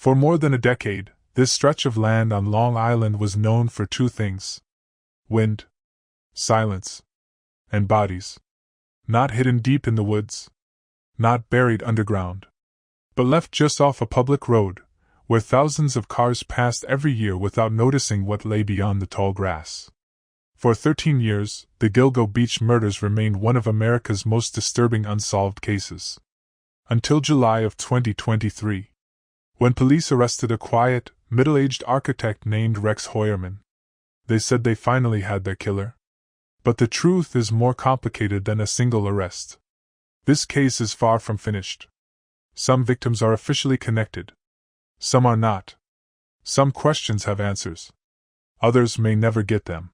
For more than a decade, this stretch of land on Long Island was known for two things: wind, silence, and bodies. Not hidden deep in the woods, not buried underground, but left just off a public road, where thousands of cars passed every year without noticing what lay beyond the tall grass. For 13 years, the Gilgo Beach murders remained one of America's most disturbing unsolved cases. Until July of 2023, when police arrested a quiet, middle-aged architect named Rex Heuermann. They said they finally had their killer. But the truth is more complicated than a single arrest. This case is far from finished. Some victims are officially connected. Some are not. Some questions have answers. Others may never get them.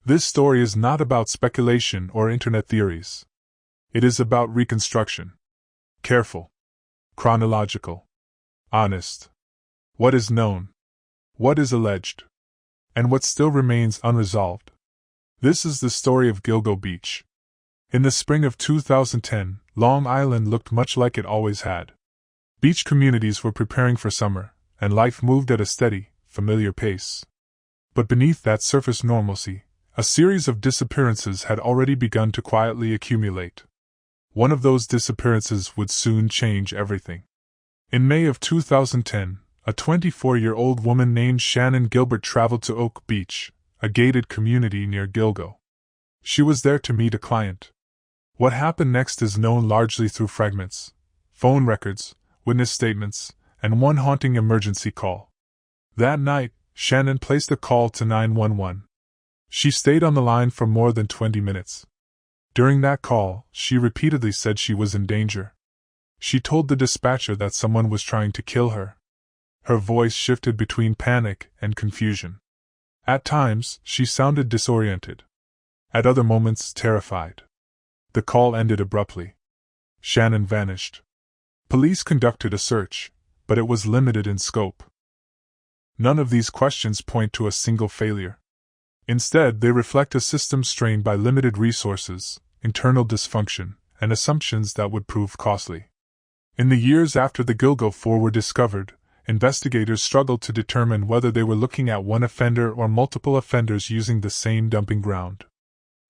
This story is not about speculation or internet theories. It is about reconstruction. Careful. Chronological. Honest. What is known? What is alleged? And what still remains unresolved? This is the story of Gilgo Beach. In the spring of 2010, Long Island looked much like it always had. Beach communities were preparing for summer, and life moved at a steady, familiar pace. But beneath that surface normalcy, a series of disappearances had already begun to quietly accumulate. One of those disappearances would soon change everything. In May of 2010, a 24-year-old woman named Shannon Gilbert traveled to Oak Beach, a gated community near Gilgo. She was there to meet a client. What happened next is known largely through fragments, phone records, witness statements, and one haunting emergency call. That night, Shannon placed a call to 911. She stayed on the line for more than 20 minutes. During that call, she repeatedly said she was in danger. She told the dispatcher that someone was trying to kill her. Her voice shifted between panic and confusion. At times, she sounded disoriented. At other moments, terrified. The call ended abruptly. Shannon vanished. Police conducted a search, but it was limited in scope. None of these questions point to a single failure. Instead, they reflect a system strained by limited resources, internal dysfunction, and assumptions that would prove costly. In the years after the Gilgo Four were discovered, investigators struggled to determine whether they were looking at one offender or multiple offenders using the same dumping ground.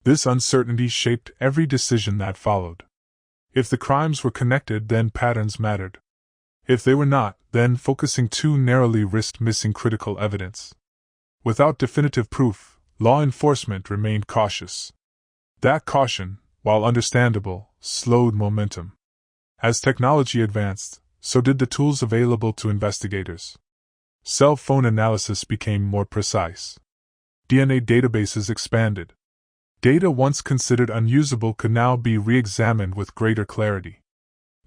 This uncertainty shaped every decision that followed. If the crimes were connected, then patterns mattered. If they were not, then focusing too narrowly risked missing critical evidence. Without definitive proof, law enforcement remained cautious. That caution, while understandable, slowed momentum. As technology advanced, so did the tools available to investigators. Cell phone analysis became more precise. DNA databases expanded. Data once considered unusable could now be re-examined with greater clarity.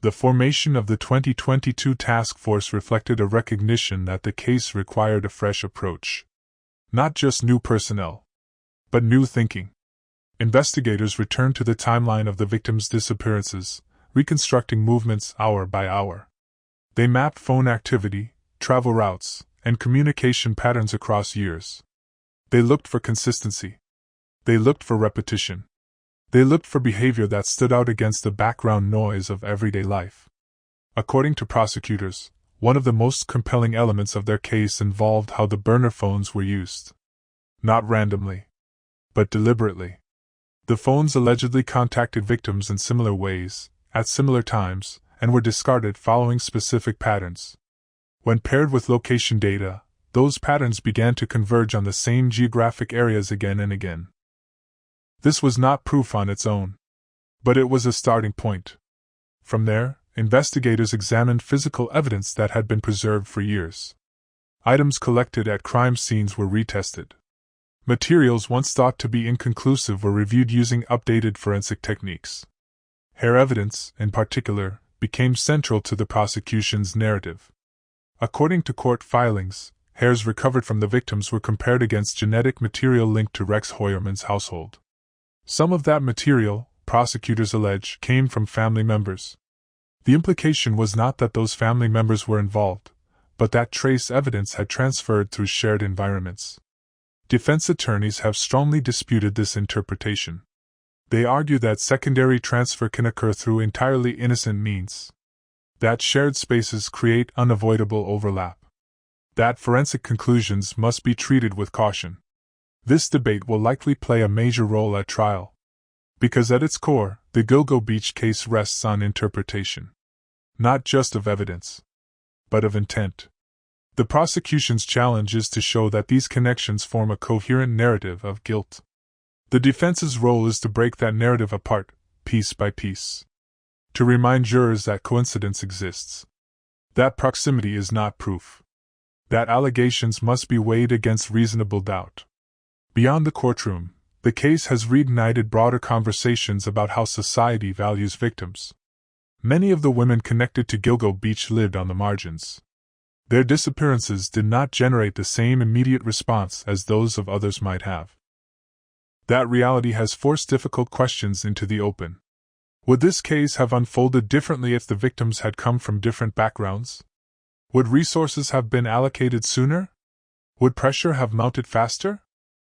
The formation of the 2022 task force reflected a recognition that the case required a fresh approach. Not just new personnel, but new thinking. Investigators returned to the timeline of the victims' disappearances, reconstructing movements hour by hour. They mapped phone activity, travel routes, and communication patterns across years. They looked for consistency. They looked for repetition. They looked for behavior that stood out against the background noise of everyday life. According to prosecutors, one of the most compelling elements of their case involved how the burner phones were used. Not randomly, but deliberately. The phones allegedly contacted victims in similar ways, at similar times, and were discarded following specific patterns. When paired with location data, those patterns began to converge on the same geographic areas again and again. This was not proof on its own, but it was a starting point. From there, investigators examined physical evidence that had been preserved for years. Items collected at crime scenes were retested. Materials once thought to be inconclusive were reviewed using updated forensic techniques. Hair evidence, in particular, became central to the prosecution's narrative. According to court filings, hairs recovered from the victims were compared against genetic material linked to Rex Heuermann's household. Some of that material, prosecutors allege, came from family members. The implication was not that those family members were involved, but that trace evidence had transferred through shared environments. Defense attorneys have strongly disputed this interpretation. They argue that secondary transfer can occur through entirely innocent means. That shared spaces create unavoidable overlap. that forensic conclusions must be treated with caution. This debate will likely play a major role at trial, because at its core, the Gilgo Beach case rests on interpretation, not just of evidence, but of intent. The prosecution's challenge is to show that these connections form a coherent narrative of guilt. The defense's role is to break that narrative apart, piece by piece, to remind jurors that coincidence exists, that proximity is not proof, that allegations must be weighed against reasonable doubt. Beyond the courtroom, the case has reignited broader conversations about how society values victims. Many of the women connected to Gilgo Beach lived on the margins. Their disappearances did not generate the same immediate response as those of others might have. That reality has forced difficult questions into the open. Would this case have unfolded differently if the victims had come from different backgrounds? Would resources have been allocated sooner? Would pressure have mounted faster?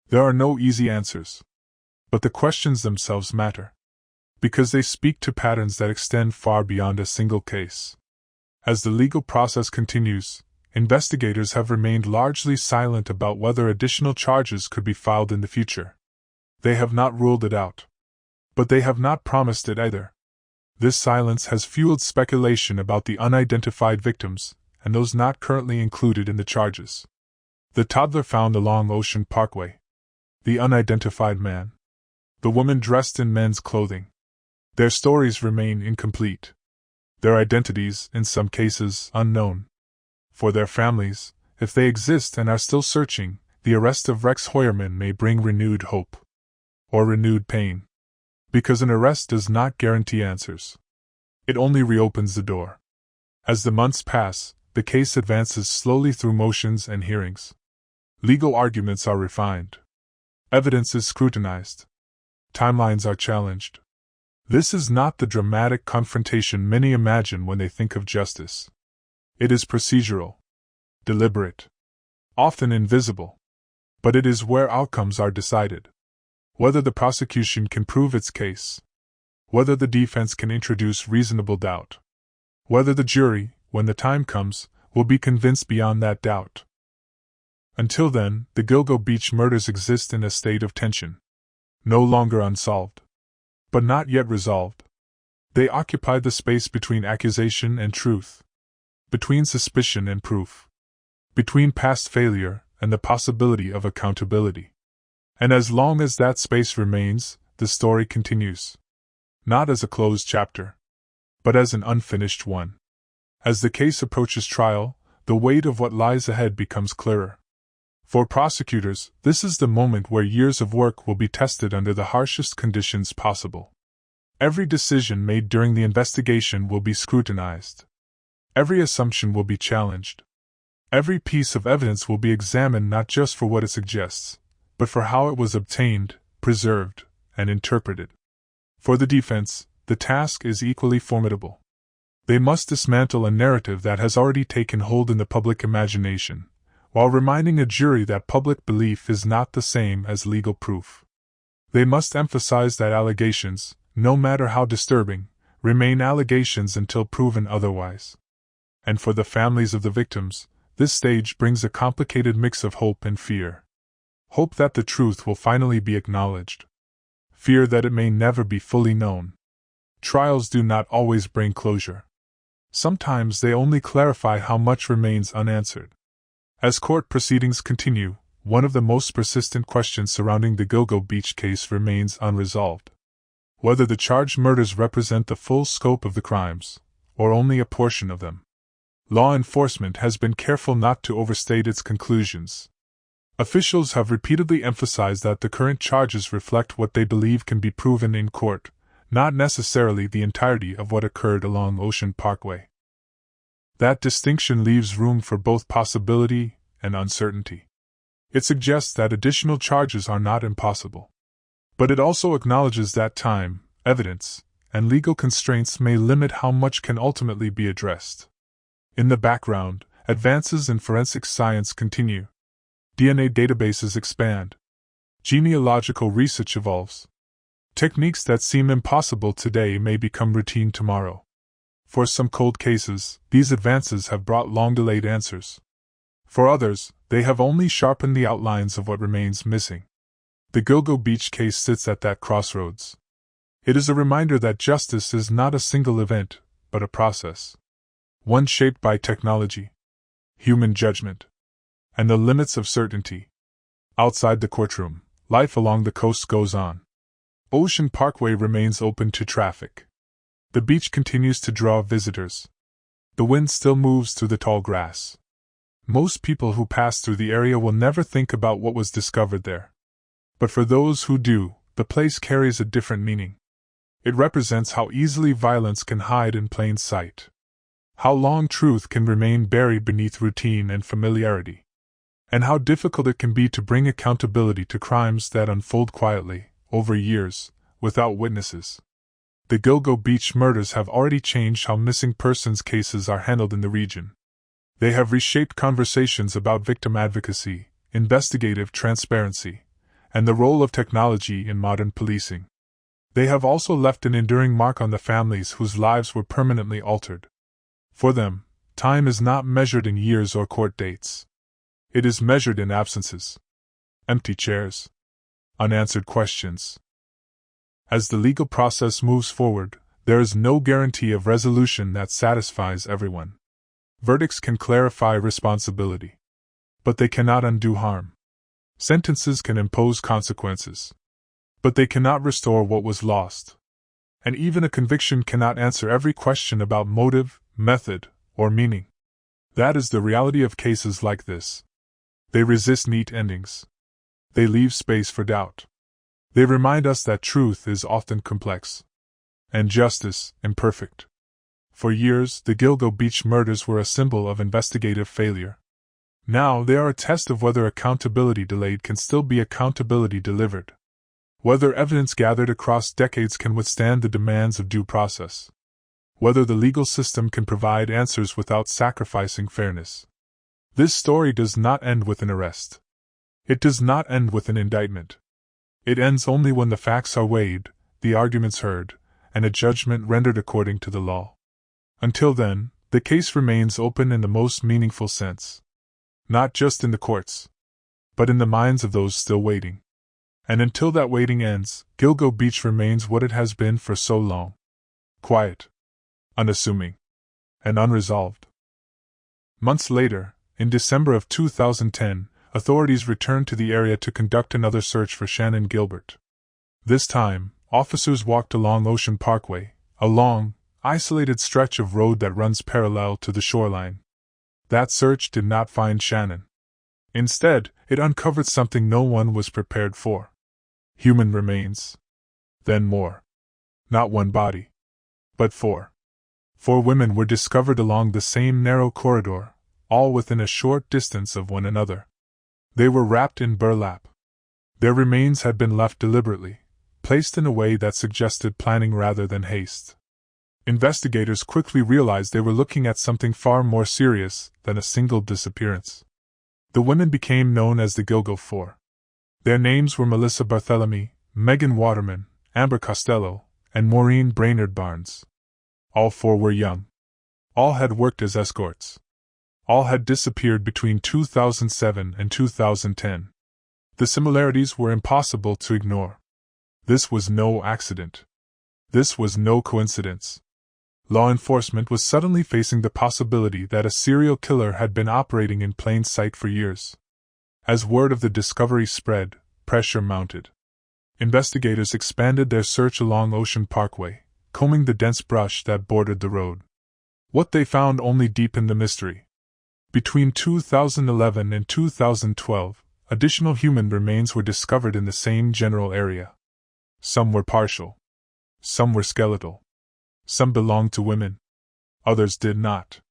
There are no easy answers. But the questions themselves matter, because they speak to patterns that extend far beyond a single case. As the legal process continues, investigators have remained largely silent about whether additional charges could be filed in the future. They have not ruled it out. But they have not promised it either. This silence has fueled speculation about the unidentified victims and those not currently included in the charges. The toddler found along Ocean Parkway. The unidentified man. The woman dressed in men's clothing. Their stories remain incomplete. Their identities, in some cases, unknown. For their families, if they exist and are still searching, the arrest of Rex Hoyerman may bring renewed hope. Or renewed pain. Because an arrest does not guarantee answers. It only reopens the door. As the months pass, the case advances slowly through motions and hearings. Legal arguments are refined. Evidence is scrutinized. Timelines are challenged. This is not the dramatic confrontation many imagine when they think of justice. It is procedural, deliberate, often invisible. But it is where outcomes are decided. Whether the prosecution can prove its case. Whether the defense can introduce reasonable doubt. Whether the jury, when the time comes, will be convinced beyond that doubt. Until then, the Gilgo Beach murders exist in a state of tension. No longer unsolved. But not yet resolved. They occupy the space between accusation and truth. Between suspicion and proof. Between past failure and the possibility of accountability. And as long as that space remains, the story continues. Not as a closed chapter, but as an unfinished one. As the case approaches trial, the weight of what lies ahead becomes clearer. For prosecutors, this is the moment where years of work will be tested under the harshest conditions possible. Every decision made during the investigation will be scrutinized. Every assumption will be challenged. Every piece of evidence will be examined not just for what it suggests, but for how it was obtained, preserved, and interpreted. For the defense, the task is equally formidable. They must dismantle a narrative that has already taken hold in the public imagination, while reminding a jury that public belief is not the same as legal proof. They must emphasize that allegations, no matter how disturbing, remain allegations until proven otherwise. And for the families of the victims, this stage brings a complicated mix of hope and fear. Hope that the truth will finally be acknowledged. Fear that it may never be fully known. Trials do not always bring closure. Sometimes they only clarify how much remains unanswered. As court proceedings continue, one of the most persistent questions surrounding the Gilgo Beach case remains unresolved. Whether the charged murders represent the full scope of the crimes, or only a portion of them. Law enforcement has been careful not to overstate its conclusions. Officials have repeatedly emphasized that the current charges reflect what they believe can be proven in court, not necessarily the entirety of what occurred along Ocean Parkway. That distinction leaves room for both possibility and uncertainty. It suggests that additional charges are not impossible. But it also acknowledges that time, evidence, and legal constraints may limit how much can ultimately be addressed. In the background, advances in forensic science continue. DNA databases expand. Genealogical research evolves. Techniques that seem impossible today may become routine tomorrow. For some cold cases, these advances have brought long-delayed answers. For others, they have only sharpened the outlines of what remains missing. The Gilgo Beach case sits at that crossroads. It is a reminder that justice is not a single event, but a process. One shaped by technology, human judgment, and the limits of certainty. Outside the courtroom, life along the coast goes on. Ocean Parkway remains open to traffic. The beach continues to draw visitors. The wind still moves through the tall grass. Most people who pass through the area will never think about what was discovered there. But for those who do, the place carries a different meaning. It represents how easily violence can hide in plain sight. How long truth can remain buried beneath routine and familiarity. And how difficult it can be to bring accountability to crimes that unfold quietly, over years, without witnesses. The Gilgo Beach murders have already changed how missing persons cases are handled in the region. They have reshaped conversations about victim advocacy, investigative transparency, and the role of technology in modern policing. They have also left an enduring mark on the families whose lives were permanently altered. For them, time is not measured in years or court dates. It is measured in absences. Empty chairs. Unanswered questions. As the legal process moves forward, there is no guarantee of resolution that satisfies everyone. Verdicts can clarify responsibility, but they cannot undo harm. Sentences can impose consequences, but they cannot restore what was lost. And even a conviction cannot answer every question about motive, method, or meaning. That is the reality of cases like this. They resist neat endings. They leave space for doubt. They remind us that truth is often complex, and justice imperfect. For years, the Gilgo Beach murders were a symbol of investigative failure. Now they are a test of whether accountability delayed can still be accountability delivered. Whether evidence gathered across decades can withstand the demands of due process. Whether the legal system can provide answers without sacrificing fairness. This story does not end with an arrest. It does not end with an indictment. It ends only when the facts are weighed, the arguments heard, and a judgment rendered according to the law. Until then, the case remains open in the most meaningful sense. Not just in the courts, but in the minds of those still waiting. And until that waiting ends, Gilgo Beach remains what it has been for so long. Quiet, unassuming, and unresolved. Months later, in December of 2010, authorities returned to the area to conduct another search for Shannon Gilbert. This time, officers walked along Ocean Parkway, a long, isolated stretch of road that runs parallel to the shoreline. That search did not find Shannon. Instead, it uncovered something no one was prepared for. Human remains. Then more. Not one body, but four. 4 women were discovered along the same narrow corridor, all within a short distance of one another. They were wrapped in burlap. Their remains had been left deliberately, placed in a way that suggested planning rather than haste. Investigators quickly realized they were looking at something far more serious than a single disappearance. The women became known as the Gilgo Four. Their names were Melissa Barthélemy, Megan Waterman, Amber Costello, and Maureen Brainerd Barnes. All 4 were young. All had worked as escorts. All had disappeared between 2007 and 2010. The similarities were impossible to ignore. This was no accident. This was no coincidence. Law enforcement was suddenly facing the possibility that a serial killer had been operating in plain sight for years. As word of the discovery spread, pressure mounted. Investigators expanded their search along Ocean Parkway, combing the dense brush that bordered the road. What they found only deepened the mystery. Between 2011 and 2012, additional human remains were discovered in the same general area. Some were partial. Some were skeletal. Some belonged to women. Others did not.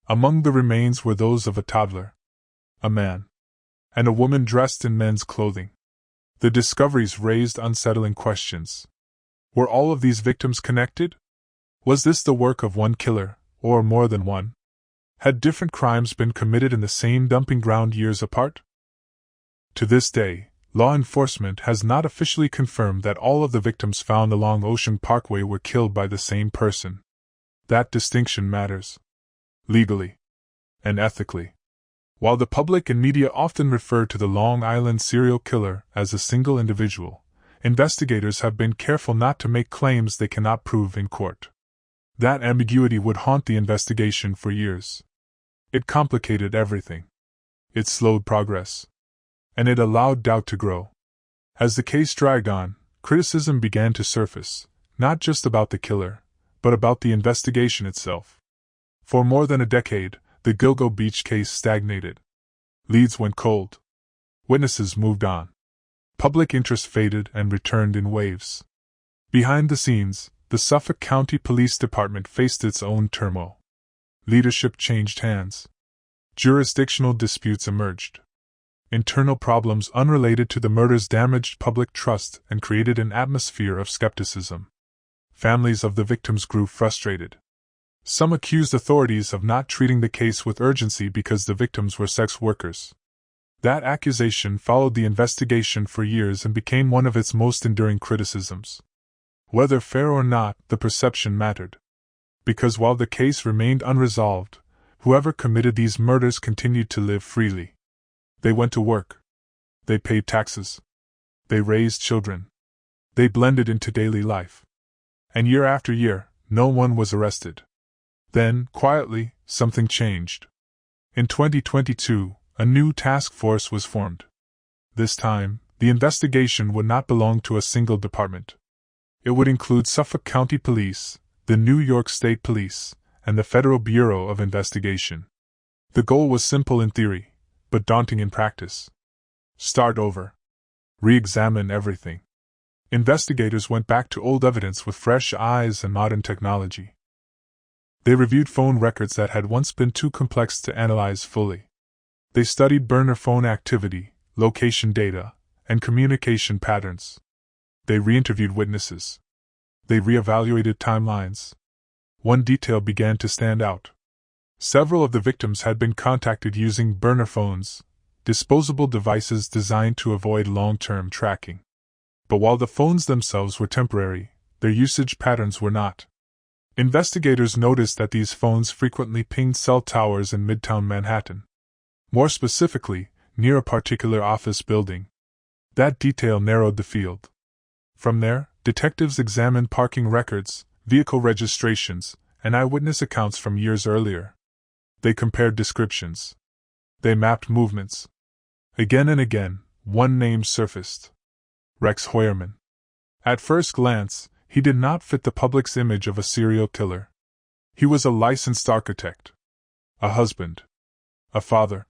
Among the remains were those of a toddler, a man, and a woman dressed in men's clothing. The discoveries raised unsettling questions. Were all of these victims connected? Was this the work of one killer, or more than one? Had different crimes been committed in the same dumping ground years apart? To this day, law enforcement has not officially confirmed that all of the victims found along Ocean Parkway were killed by the same person. That distinction matters. Legally. And ethically. While the public and media often refer to the Long Island serial killer as a single individual, investigators have been careful not to make claims they cannot prove in court. That ambiguity would haunt the investigation for years. It complicated everything. It slowed progress. And it allowed doubt to grow. As the case dragged on, criticism began to surface, not just about the killer, but about the investigation itself. For more than a decade, the Gilgo Beach case stagnated. Leads went cold. Witnesses moved on. Public interest faded and returned in waves. Behind the scenes, the Suffolk County Police Department faced its own turmoil. Leadership changed hands. Jurisdictional disputes emerged. Internal problems unrelated to the murders damaged public trust and created an atmosphere of skepticism. Families of the victims grew frustrated. Some accused authorities of not treating the case with urgency because the victims were sex workers. That accusation followed the investigation for years and became one of its most enduring criticisms. Whether fair or not, the perception mattered. Because while the case remained unresolved, whoever committed these murders continued to live freely. They went to work. They paid taxes. They raised children. They blended into daily life. And year after year, no one was arrested. Then, quietly, something changed. In 2022, a new task force was formed. This time, the investigation would not belong to a single department. It would include Suffolk County Police, the New York State Police, and the Federal Bureau of Investigation. The goal was simple in theory, but daunting in practice. Start over. Re-examine everything. Investigators went back to old evidence with fresh eyes and modern technology. They reviewed phone records that had once been too complex to analyze fully. They studied burner phone activity, location data, and communication patterns. They re-interviewed witnesses. They re-evaluated timelines. One detail began to stand out. Several of the victims had been contacted using burner phones, disposable devices designed to avoid long-term tracking. But while the phones themselves were temporary, their usage patterns were not. Investigators noticed that these phones frequently pinged cell towers in Midtown Manhattan. More specifically, near a particular office building. That detail narrowed the field. From there, detectives examined parking records, vehicle registrations, and eyewitness accounts from years earlier. They compared descriptions. They mapped movements. Again and again, one name surfaced. Rex Heuermann. At first glance, he did not fit the public's image of a serial killer. He was a licensed architect, a husband, a father,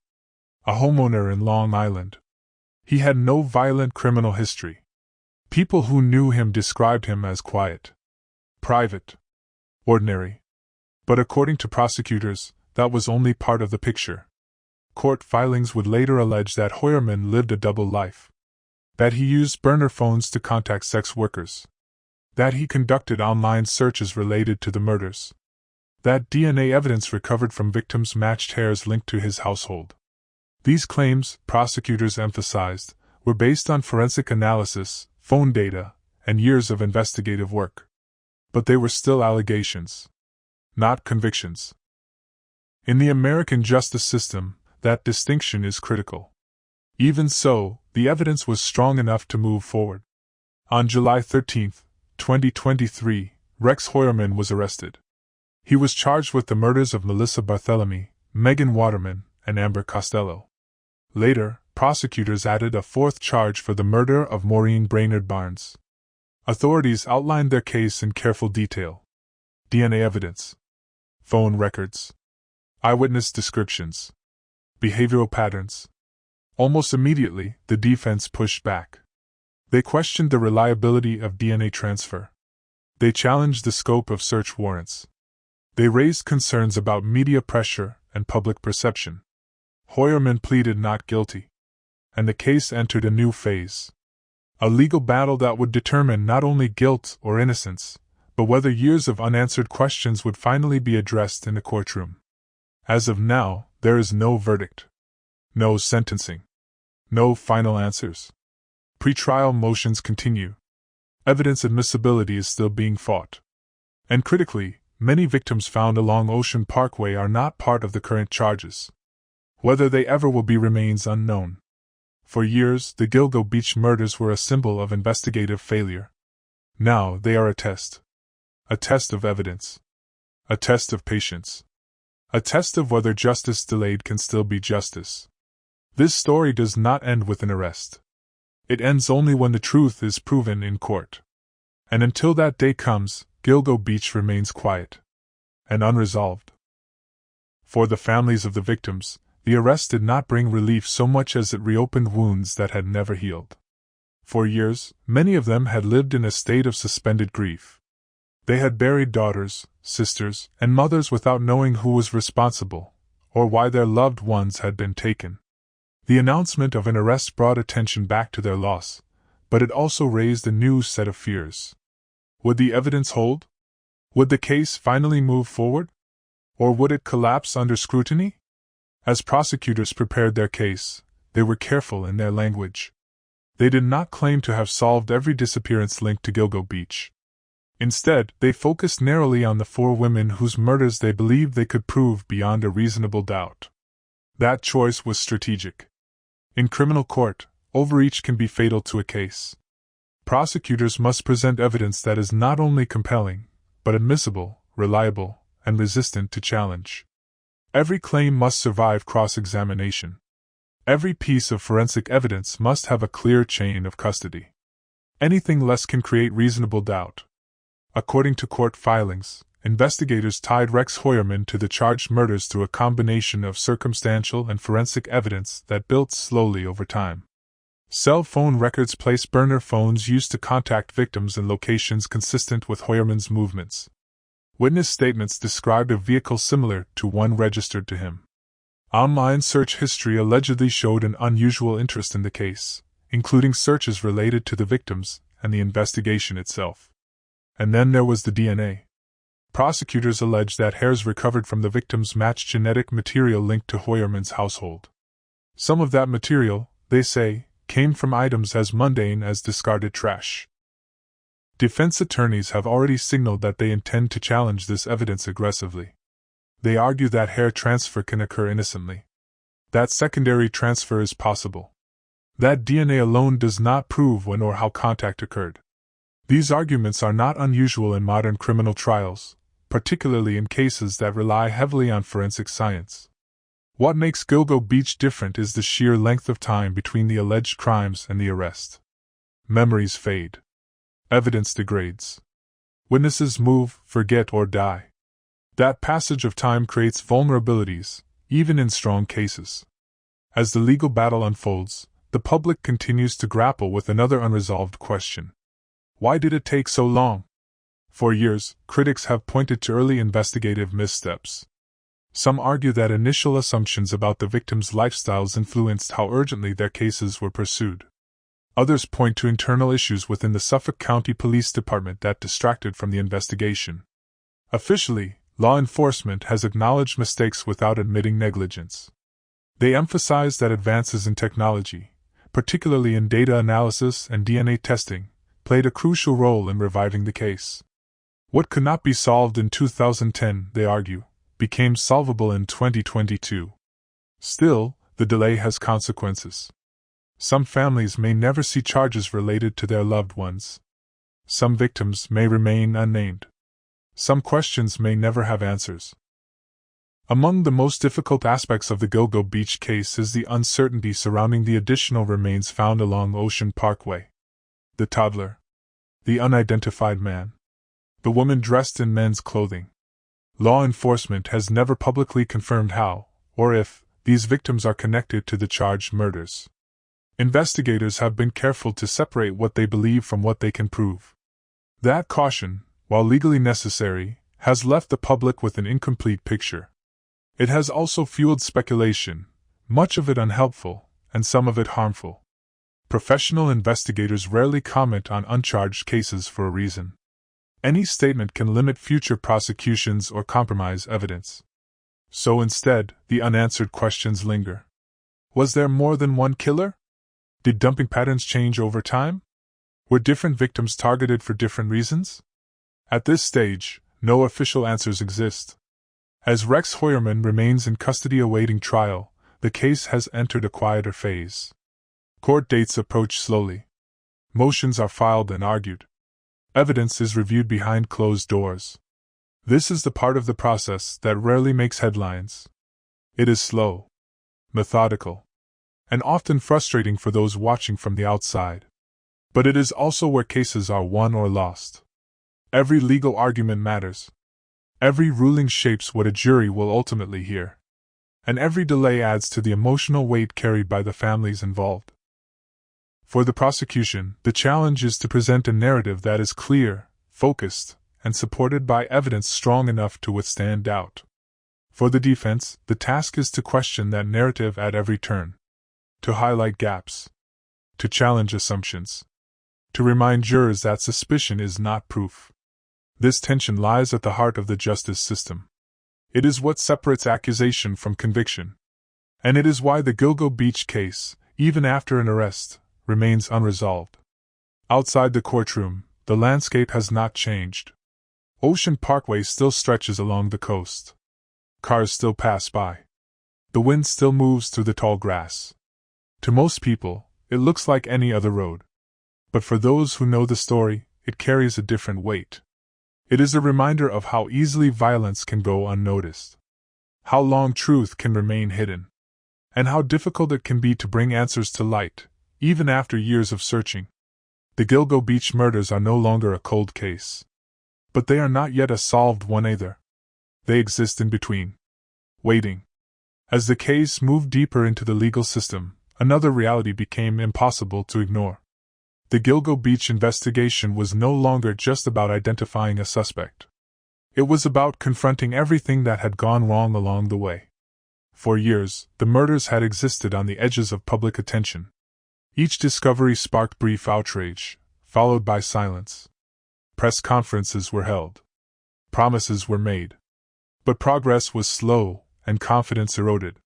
a homeowner in Long Island. He had no violent criminal history. People who knew him described him as quiet, private, ordinary. But according to prosecutors, that was only part of the picture. Court filings would later allege that Heuermann lived a double life. That he used burner phones to contact sex workers. That he conducted online searches related to the murders. That DNA evidence recovered from victims matched hairs linked to his household. These claims, prosecutors emphasized, were based on forensic analysis, phone data, and years of investigative work. But they were still allegations, not convictions. In the American justice system, that distinction is critical. Even so, the evidence was strong enough to move forward. On July 13, 2023, Rex Heuermann was arrested. He was charged with the murders of Melissa Barthelemy, Megan Waterman, and Amber Costello. Later, prosecutors added a fourth charge for the murder of Maureen Brainerd Barnes. Authorities outlined their case in careful detail. DNA evidence, phone records, eyewitness descriptions, behavioral patterns. Almost immediately, the defense pushed back. They questioned the reliability of DNA transfer. They challenged the scope of search warrants. They raised concerns about media pressure and public perception. Heuermann pleaded not guilty. And the case entered a new phase. A legal battle that would determine not only guilt or innocence, but whether years of unanswered questions would finally be addressed in the courtroom. As of now, there is no verdict. No sentencing. No final answers. Pre-trial motions continue. Evidence admissibility is still being fought. And critically, many victims found along Ocean Parkway are not part of the current charges. Whether they ever will be remains unknown. For years, the Gilgo Beach murders were a symbol of investigative failure. Now they are a test. A test of evidence. A test of patience. A test of whether justice delayed can still be justice. This story does not end with an arrest. It ends only when the truth is proven in court. And until that day comes, Gilgo Beach remains quiet and unresolved. For the families of the victims, the arrest did not bring relief so much as it reopened wounds that had never healed. For years, many of them had lived in a state of suspended grief. They had buried daughters, sisters, and mothers without knowing who was responsible, or why their loved ones had been taken. The announcement of an arrest brought attention back to their loss, but it also raised a new set of fears. Would the evidence hold? Would the case finally move forward? Or would it collapse under scrutiny? As prosecutors prepared their case, they were careful in their language. They did not claim to have solved every disappearance linked to Gilgo Beach. Instead, they focused narrowly on the 4 women whose murders they believed they could prove beyond a reasonable doubt. That choice was strategic. In criminal court, overreach can be fatal to a case. Prosecutors must present evidence that is not only compelling, but admissible, reliable, and resistant to challenge. Every claim must survive cross-examination. Every piece of forensic evidence must have a clear chain of custody. Anything less can create reasonable doubt. According to court filings, investigators tied Rex Heuermann to the charged murders through a combination of circumstantial and forensic evidence that built slowly over time. Cell phone records placed burner phones used to contact victims in locations consistent with Heuermann's movements. Witness statements described a vehicle similar to one registered to him. Online search history allegedly showed an unusual interest in the case, including searches related to the victims and the investigation itself. And then there was the DNA. Prosecutors alleged that hairs recovered from the victims matched genetic material linked to Heuermann's household. Some of that material, they say, came from items as mundane as discarded trash. Defense attorneys have already signaled that they intend to challenge this evidence aggressively. They argue that hair transfer can occur innocently. That secondary transfer is possible. That DNA alone does not prove when or how contact occurred. These arguments are not unusual in modern criminal trials, particularly in cases that rely heavily on forensic science. What makes Gilgo Beach different is the sheer length of time between the alleged crimes and the arrest. Memories fade. Evidence degrades. Witnesses move, forget, or die. That passage of time creates vulnerabilities, even in strong cases. As the legal battle unfolds, the public continues to grapple with another unresolved question. Why did it take so long? For years, critics have pointed to early investigative missteps. Some argue that initial assumptions about the victims' lifestyles influenced how urgently their cases were pursued. Others point to internal issues within the Suffolk County Police Department that distracted from the investigation. Officially, law enforcement has acknowledged mistakes without admitting negligence. They emphasize that advances in technology, particularly in data analysis and DNA testing, played a crucial role in reviving the case. What could not be solved in 2010, they argue, became solvable in 2022. Still, the delay has consequences. Some families may never see charges related to their loved ones. Some victims may remain unnamed. Some questions may never have answers. Among the most difficult aspects of the Gilgo Beach case is the uncertainty surrounding the additional remains found along Ocean Parkway. The toddler. The unidentified man. The woman dressed in men's clothing. Law enforcement has never publicly confirmed how, or if, these victims are connected to the charged murders. Investigators have been careful to separate what they believe from what they can prove. That caution, while legally necessary, has left the public with an incomplete picture. It has also fueled speculation, much of it unhelpful, and some of it harmful. Professional investigators rarely comment on uncharged cases for a reason. Any statement can limit future prosecutions or compromise evidence. So instead, the unanswered questions linger. Was there more than one killer? Did dumping patterns change over time? Were different victims targeted for different reasons? At this stage, no official answers exist. As Rex Heuermann remains in custody awaiting trial, the case has entered a quieter phase. Court dates approach slowly. Motions are filed and argued. Evidence is reviewed behind closed doors. This is the part of the process that rarely makes headlines. It is slow, methodical, and often frustrating for those watching from the outside. But it is also where cases are won or lost. Every legal argument matters. Every ruling shapes what a jury will ultimately hear. And every delay adds to the emotional weight carried by the families involved. For the prosecution, the challenge is to present a narrative that is clear, focused, and supported by evidence strong enough to withstand doubt. For the defense, the task is to question that narrative at every turn, to highlight gaps, to challenge assumptions, to remind jurors that suspicion is not proof. This tension lies at the heart of the justice system. It is what separates accusation from conviction. And it is why the Gilgo Beach case, even after an arrest, remains unresolved. Outside the courtroom, the landscape has not changed. Ocean Parkway still stretches along the coast. Cars still pass by. The wind still moves through the tall grass. To most people, it looks like any other road. But for those who know the story, it carries a different weight. It is a reminder of how easily violence can go unnoticed, how long truth can remain hidden, and how difficult it can be to bring answers to light, even after years of searching. The Gilgo Beach murders are no longer a cold case. But they are not yet a solved one either. They exist in between, waiting. As the case moved deeper into the legal system, another reality became impossible to ignore. The Gilgo Beach investigation was no longer just about identifying a suspect. It was about confronting everything that had gone wrong along the way. For years, the murders had existed on the edges of public attention. Each discovery sparked brief outrage, followed by silence. Press conferences were held. Promises were made. But progress was slow, and confidence eroded.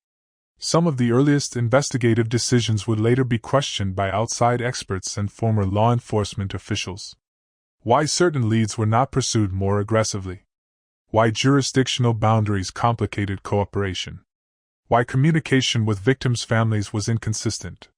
Some of the earliest investigative decisions would later be questioned by outside experts and former law enforcement officials. Why certain leads were not pursued more aggressively. Why jurisdictional boundaries complicated cooperation. Why communication with victims' families was inconsistent.